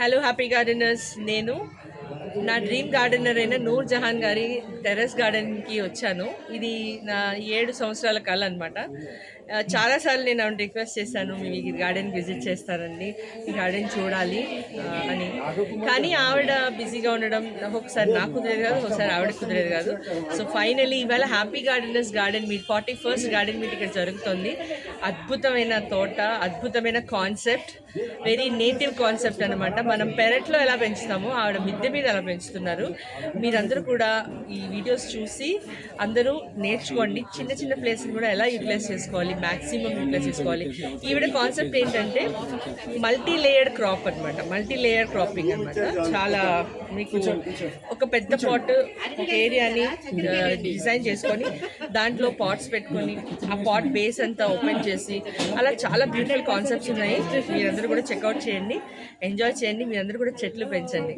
Hello happy gardeners. నేను నా dream gardener అయిన నూర్ జహాన్ గారి టెర్రస్ గార్డెన్కి వచ్చాను. ఇది నా 7 సంవత్సరాల కళ అనమాట. చాలాసార్లు నేను ఆవిడ రిక్వెస్ట్ చేశాను, మీ గార్డెన్ విజిట్ చేస్తారండి, ఈ గార్డెన్ చూడాలి అని. కానీ ఆవిడ బిజీగా ఉండడం, ఒకసారి నాకు కుదిరేది కాదు, ఒకసారి ఆవిడ కుదిరేది కాదు. సో ఫైనలీ ఇవాళ happy gardeners garden meet 41st garden meet ఇక్కడ జరుగుతుంది. అద్భుతమైన తోట, అద్భుతమైన కాన్సెప్ట్, వెరీ నేటివ్ కాన్సెప్ట్ అనమాట. మనం పెరట్లో ఎలా పెంచుతామో ఆవిడ మిద్దె మీద ఎలా పెంచుతున్నారు. మీరందరూ కూడా ఈ వీడియోస్ చూసి అందరూ నేర్చుకోండి. చిన్న చిన్న ప్లేస్ని కూడా ఎలా యూటిలైజ్ చేసుకోవాలి, మ్యాక్సిమం యూటిలైజ్ చేసుకోవాలి. ఈవిడ కాన్సెప్ట్ ఏంటంటే మల్టీ లేయర్డ్ క్రాప్ అనమాట, మల్టీ లేయర్ క్రాపింగ్ అనమాట. చాలా మీకు ఒక పెద్ద పాట్, ఒక ఏరియాని డిజైన్ చేసుకొని దాంట్లో పాట్స్ పెట్టుకొని ఆ పాట్ బేస్ అంతా ఓపెన్ చేసి అలా చాలా బ్యూటిఫుల్ కాన్సెప్ట్స్ ఉన్నాయి. మీరందరూ కూడా చెక్అవుట్ చేయండి, ఎంజాయ్ చేయండి. మీరందరూ కూడా చెట్లు పెంచండి.